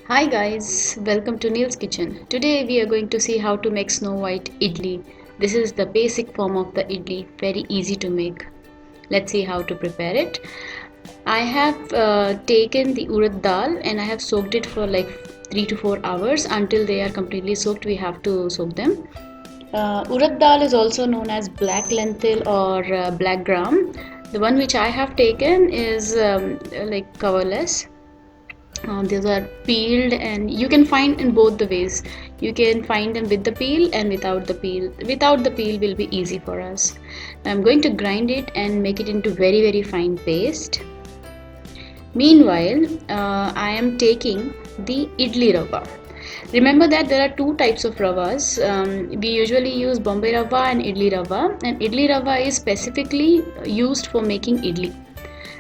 Hi guys, welcome to Neel's Kitchen. Today we are going to see how to make snow white idli. This is the basic form of the idli, very easy to make. Let's see how to prepare it. I have taken the urad dal and I have soaked it for like 3 to 4 hours. Until they are completely soaked, we have to soak them. Urad dal is also known as black lenthil or black gram. The one which I have taken is like coverless. These are peeled and you can find in both the ways. You can find them with the peel and without the peel. Without the peel will be easy for us. I'm going to grind it and make it into very fine paste. Meanwhile, I am taking the idli ravva. Remember that there are two types of ravas. We usually use Bombay ravva and idli ravva, and idli ravva is specifically used for making idli.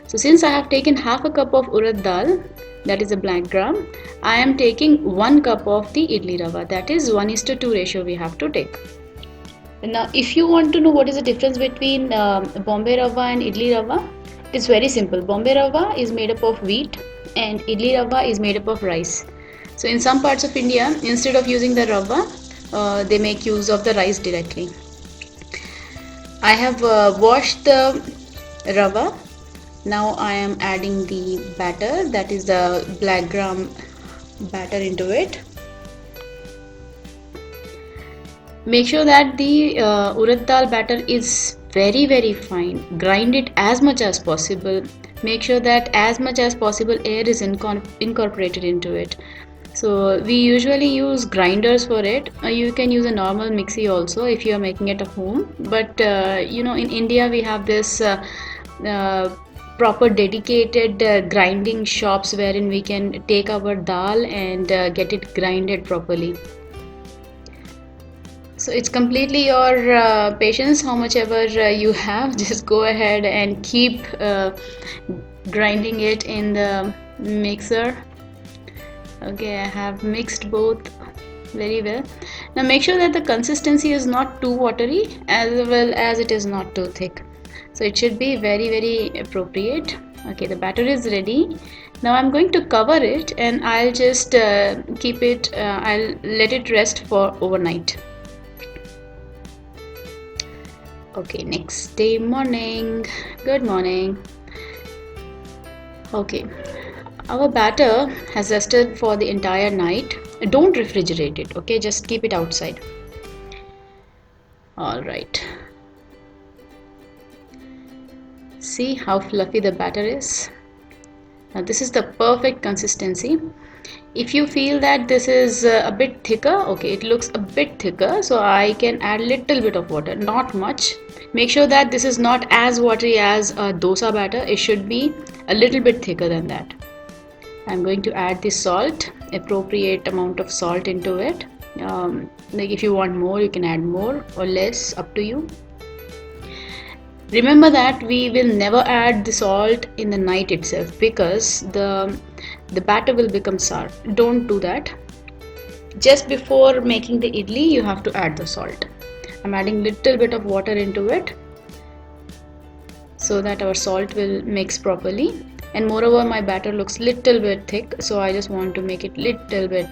So since I have taken half a cup of urad dal, that is a black gram, I am taking 1 cup of the idli rava, that is 1:2 ratio we have to take. Now if you want to know what is the difference between Bombay rava and idli rava, it's very simple. Bombay rava is made up of wheat and idli rava is made up of rice. So in some parts of India, instead of using the rava, they make use of the rice directly. I have washed the rava. Now I am adding the batter, that is the black gram batter, into it. Make sure that the urad dal batter is very fine. Grind it as much as possible. Make sure that as much as possible air is incorporated into it. So we usually use grinders for it. You can use a normal mixie also if you are making it at home. But in India we have this proper dedicated grinding shops wherein we can take our dal and get it grinded properly. So it's completely your patience, how much ever you have. Just go ahead and keep grinding it in the mixer. Okay, I have mixed both very well. Now make sure that the consistency is not too watery as well as it is not too thick. So it should be very appropriate. Okay, the batter is ready. Now I'm going to cover it and I'll just keep it, I'll let it rest for overnight. Okay, next day morning. Good morning. Okay, our batter has rested for the entire night. Don't refrigerate it, okay? Just keep it outside. All right. See how fluffy the batter is? Now this is the perfect consistency. If you feel that this is a bit thicker, okay, it looks a bit thicker, so I can add little bit of water, not much. Make sure that this is not as watery as a dosa batter. It should be a little bit thicker than that. I'm going to add the salt, appropriate amount of salt into it. Like if you want more, you can add more or less, up to you. Remember that we will never add the salt in the night itself because the batter will become sour. Don't do that. Just before making the idli, you have to add the salt. I'm adding little bit of water into it so that our salt will mix properly. And moreover, my batter looks little bit thick, so I just want to make it little bit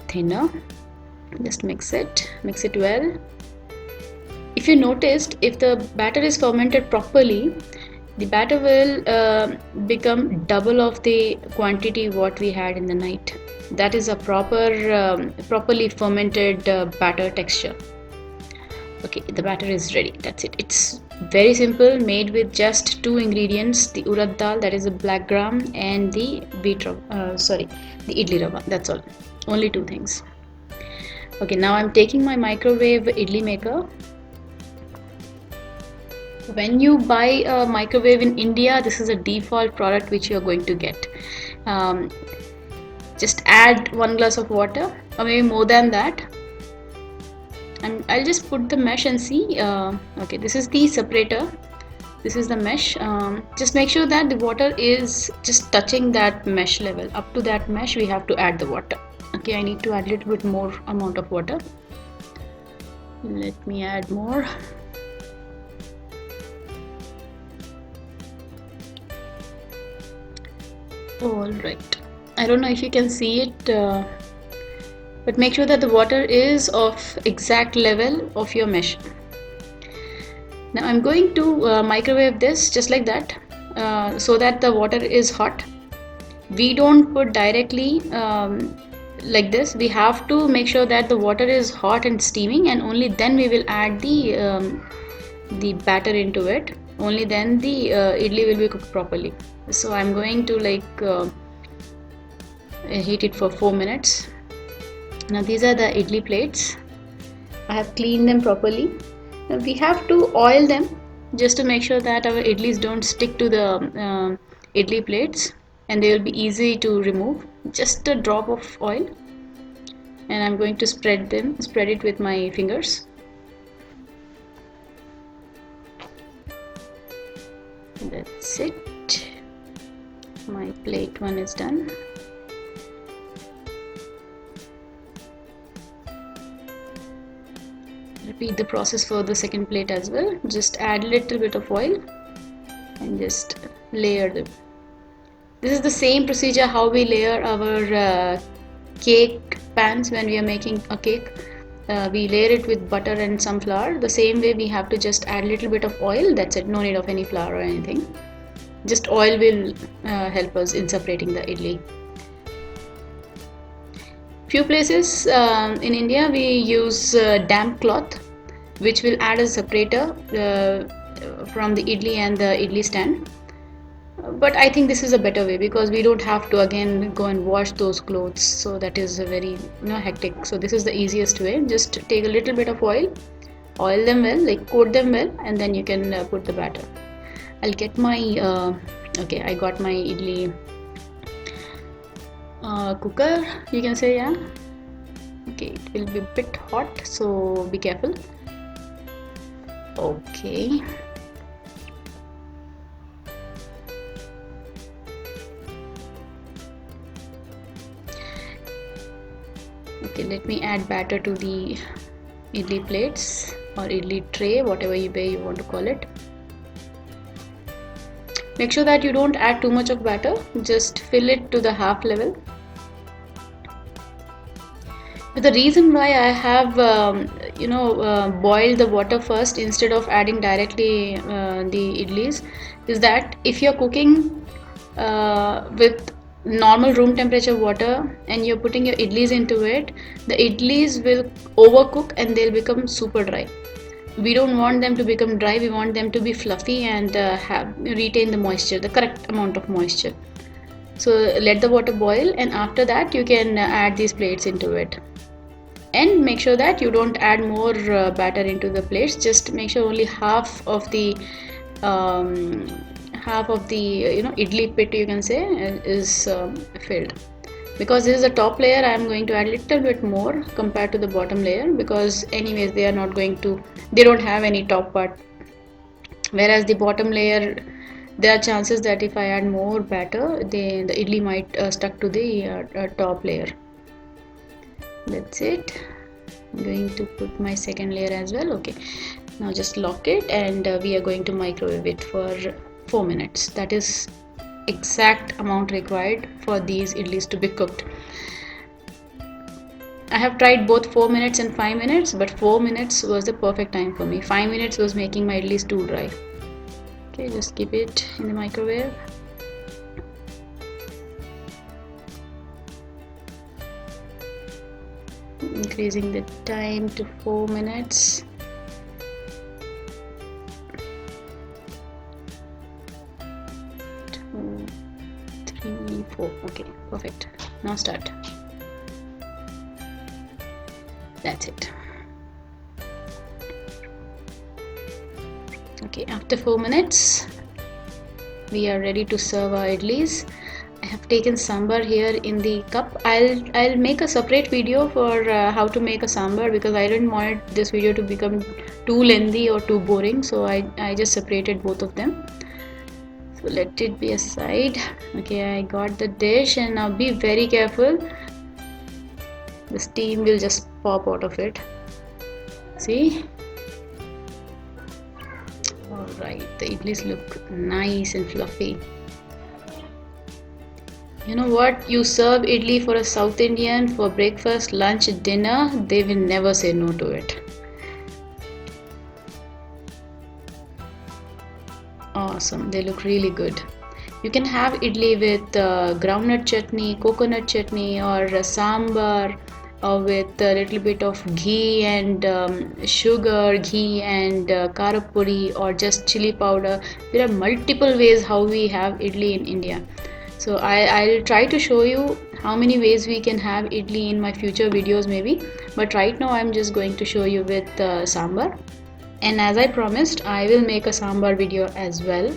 thinner. Just mix it well. If you noticed, if the batter is fermented properly, the batter will become double of the quantity what we had in the night. That is a properly fermented batter texture. Okay, the batter is ready. That's it. It's very simple, made with just 2 ingredients: the urad dal, that is a black gram, and the the idli rava. That's all. Only 2 things. Okay, now I'm taking my microwave idli maker. When you buy a microwave in India, this is a default product which you are going to get. Just add 1 glass of water or maybe more than that, and I'll just put the mesh and see. Okay, this is the separator, this is the mesh. Just make sure that the water is just touching that mesh level. Up to that mesh we have to add the water. Okay, I need to add a little bit more amount of water. Let me add more. All right, I don't know if you can see it, but make sure that the water is of exact level of your mesh. Now I'm going to microwave this just like that, so that the water is hot. We don't put directly like this. We have to make sure that the water is hot and steaming, and only then we will add the batter into it. Only then the idli will be cooked properly. So I'm going to heat it for 4 minutes. Now these are the idli plates. I have cleaned them properly. Now we have to oil them just to make sure that our idlis don't stick to the idli plates, and they will be easy to remove. Just a drop of oil, and I'm going to spread it with my fingers. That's it. My plate one is done. Repeat the process for the second plate as well. Just add a little bit of oil and just layer them. This is the same procedure how we layer our cake pans when we are making a cake. We layer it with butter and some flour. The same way we have to just add a little bit of oil. That's it. No need of any flour or anything. Just oil will help us in separating the idli. Few places in India we use damp cloth, which will add a separator from the idli and the idli stand. But I think this is a better way, because we don't have to again go and wash those clothes, so that is a very hectic. So this is the easiest way. Just take a little bit of oil them well, coat them well, and then you can put the batter. I'll get my okay, I got my idli cooker, you can say, yeah. Okay, it will be a bit hot, so be careful. Okay, let me add batter to the idli plates or idli tray, whatever way you want to call it. Make sure that you don't add too much of batter. Just fill it to the half level. But the reason why I have boiled the water first instead of adding directly the idlis is that if you're cooking with normal room temperature water and you're putting your idlis into it, the idlis will overcook and they'll become super dry. We don't want them to become dry. We want them to be fluffy and retain the moisture, the correct amount of moisture. So let the water boil, and after that you can add these plates into it. And make sure that you don't add more batter into the plates. Just make sure only half of the idli pit, you can say, is filled. Because this is the top layer, I am going to add a little bit more compared to the bottom layer, because anyways they don't have any top part. Whereas the bottom layer, there are chances that if I add more batter, the idli might stuck to the top layer. That's it. I'm going to put my second layer as well. Okay, now just lock it, and we are going to microwave it for 4 minutes. That is exact amount required for these idlis to be cooked. I have tried both 4 minutes and 5 minutes, but 4 minutes was the perfect time for me. 5 minutes was making my idlis too dry. Okay, just keep it in the microwave. Increasing the time to 4 minutes. 2, 3, 4. Okay, perfect. Now start. That's it. Okay, after 4 minutes we are ready to serve our idlis. I have taken sambar here in the cup. I'll make a separate video for how to make a sambar, because I didn't want this video to become too lengthy or too boring, so I just separated both of them. So let it be aside. Okay, I got the dish, and now be very careful. The steam will just pop out of it. See? Alright, the idlis look nice and fluffy. You know what? You serve idli for a South Indian for breakfast, lunch, dinner, they will never say no to it. Awesome, they look really good. You can have idli with groundnut chutney, coconut chutney, or sambar, or with a little bit of ghee and sugar, ghee and karapuri, or just chili powder. There are multiple ways how we have idli in India. So I'll try to show you how many ways we can have idli in my future videos maybe. But right now I'm just going to show you with sambar. And as I promised, I will make a sambar video as well,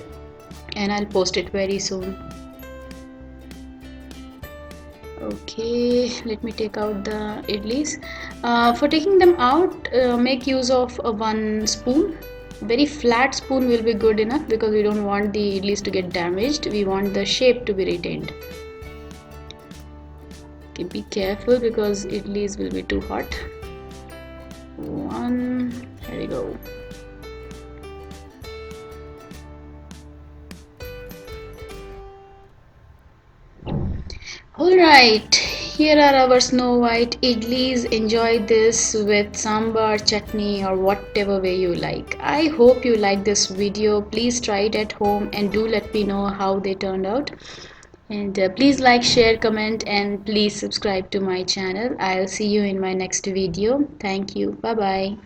and I'll post it very soon. Okay, let me take out the idlis. For taking them out, make use of a 1 spoon. Very flat spoon will be good enough because we don't want the idlis to get damaged. We want the shape to be retained. Okay, be careful because idlis will be too hot. One, here we go. Alright, here are our snow white idlis. Enjoy this with sambar, chutney, or whatever way you like. I hope you like this video. Please try it at home and do let me know how they turned out. And please like, share, comment, and please subscribe to my channel. I'll see you in my next video. Thank you. Bye bye.